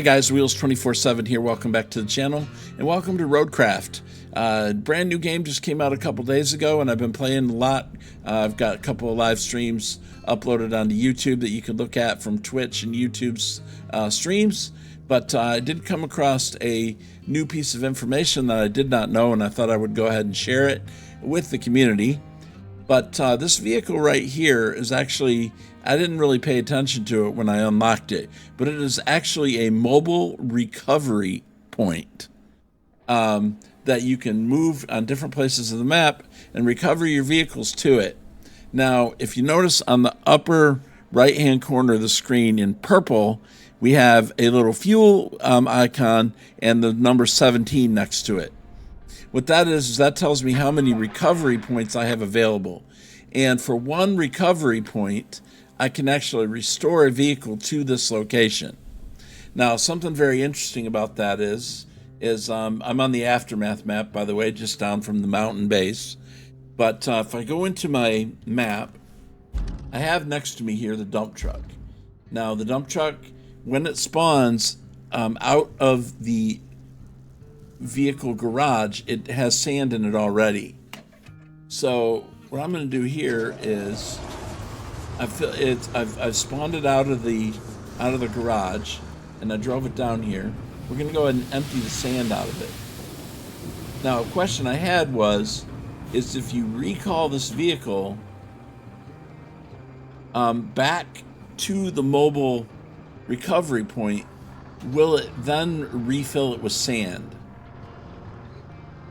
Hey guys, Wheels 24/7 here. Welcome back to the channel and welcome to RoadCraft. Brand new game just came out a couple days ago and I've been playing a lot. I've got a couple of live streams uploaded onto YouTube that you can look at from Twitch and YouTube's streams. But I did come across a new piece of information that I did not know, and I thought I would go ahead and share it with the community. But this vehicle right here is actually, I didn't really pay attention to it when I unlocked it, but it is actually a mobile recovery point that you can move on different places of the map and recover your vehicles to it. Now, if you notice on the upper right-hand corner of the screen in purple, we have a little fuel icon and the number 17 next to it. What that is that tells me how many recovery points I have available. And for one recovery point, I can actually restore a vehicle to this location. Now, something very interesting about that is I'm on the Aftermath map, by the way, just down from the mountain base. But if I go into my map, I have next to me here the dump truck. Now, the dump truck, when it spawns out of the vehicle garage, it has sand in it already. So what I'm going to do here is I've spawned it out of the garage, and I drove it down here. We're going to go ahead and empty the sand out of it. Now, a question I had is if you recall this vehicle back to the mobile recovery point, will it then refill it with sand?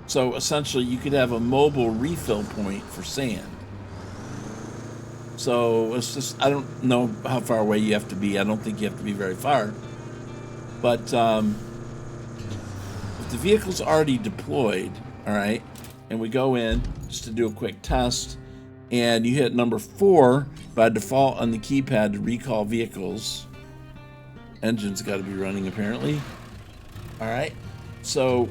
So essentially you could have a mobile refill point for sand. So it's just, I don't know how far away you have to be. I don't think you have to be very far. But if the vehicle's already deployed, all right, and we go in just to do a quick test, and you hit number 4 by default on the keypad to recall vehicles. Engine's got to be running apparently. All right, so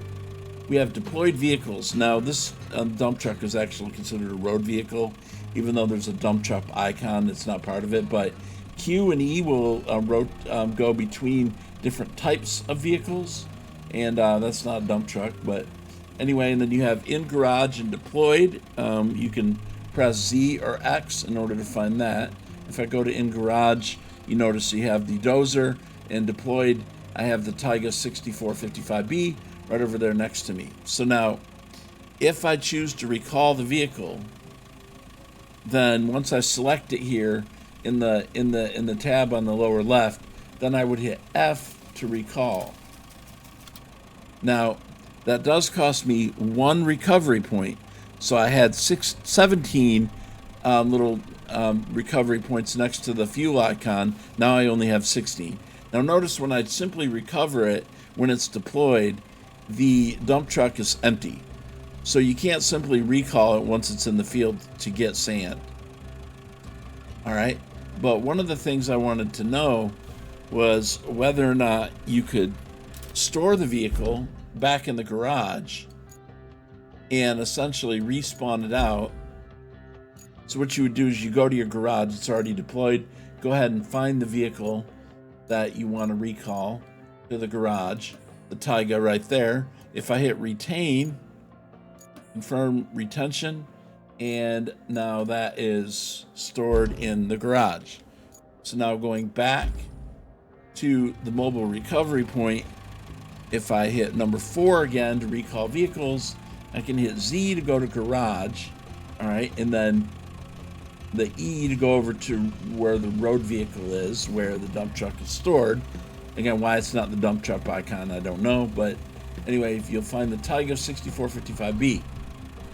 we have deployed vehicles. Now this dump truck is actually considered a road vehicle, even though there's a dump truck icon, it's not part of it. But Q and E will go between different types of vehicles, and that's not a dump truck, but anyway. And then you have in garage and deployed. You can press Z or X in order to find that. If I go to in garage, you notice you have the dozer, and deployed I have the Taiga 6455B right over there next to me. So now if I choose to recall the vehicle, then once I select it here in the tab on the lower left, then I would hit F to recall. Now that does cost me 1 recovery point. So I had 17 little recovery points next to the fuel icon. Now I only have 16. Now notice when I simply recover it, when it's deployed, the dump truck is empty. So you can't simply recall it once it's in the field to get sand. All right, but one of the things I wanted to know was whether or not you could store the vehicle back in the garage and essentially respawn it out. So what you would do is you go to your garage, it's already deployed, go ahead and find the vehicle that you want to recall to the garage, the Taiga right there. If I hit retain, confirm retention, and now that is stored in the garage. So now going back to the mobile recovery point, if I hit number 4 again to recall vehicles, I can hit Z to go to garage, all right, and then the E to go over to where the road vehicle is, where the dump truck is stored. Again, why it's not the dump truck icon, I don't know, but anyway, you'll find the Taiga 6455B.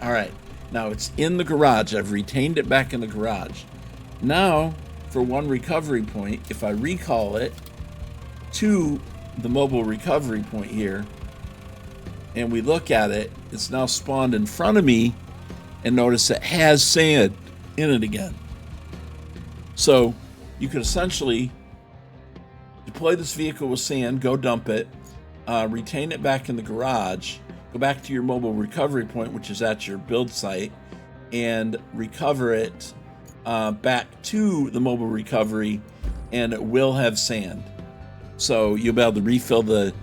All right, now it's in the garage. I've retained it back in the garage. Now, for 1 recovery point, if I recall it to the mobile recovery point here, and we look at it, it's now spawned in front of me, and notice it has sand in it again. So you could essentially deploy this vehicle with sand, go dump it, retain it back in the garage, go back to your mobile recovery point, which is at your build site, and recover it back to the mobile recovery, and it will have sand. So you'll be able to refill the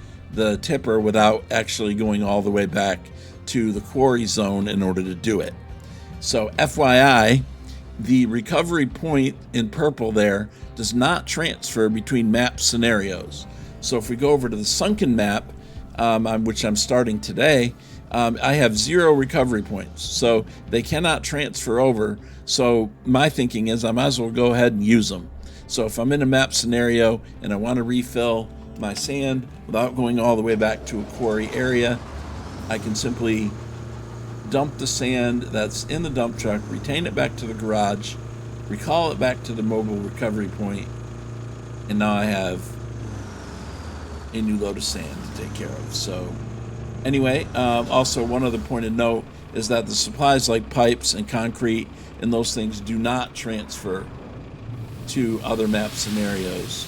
tipper without actually going all the way back to the quarry zone in order to do it. So FYI, the recovery point in purple there does not transfer between map scenarios. So if we go over to the sunken map, which I'm starting today, I have 0 recovery points, so they cannot transfer over. So my thinking is I might as well go ahead and use them. So if I'm in a map scenario and I want to refill my sand without going all the way back to a quarry area, I can simply dump the sand that's in the dump truck, retain it back to the garage, recall it back to the mobile recovery point, and now I have a new load of sand to take care of. So anyway, also one other point of note is that the supplies like pipes and concrete and those things do not transfer to other map scenarios.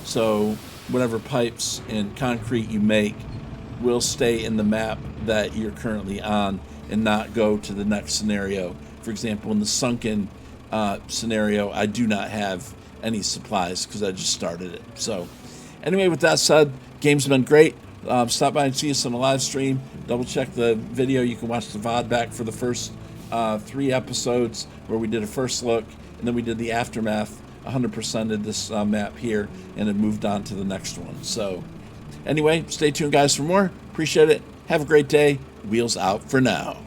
So whatever pipes and concrete you make will stay in the map that you're currently on and not go to the next scenario. For example, in the sunken scenario, I do not have any supplies because I just started it. So anyway, with that said, game's been great. Stop by and see us on the live stream. Double check the video. You can watch the VOD back for the first 3 episodes where we did a first look, and then we did the aftermath, 100%ed this map here, and it moved on to the next one. So anyway, stay tuned, guys, for more. Appreciate it. Have a great day. Wheels out for now.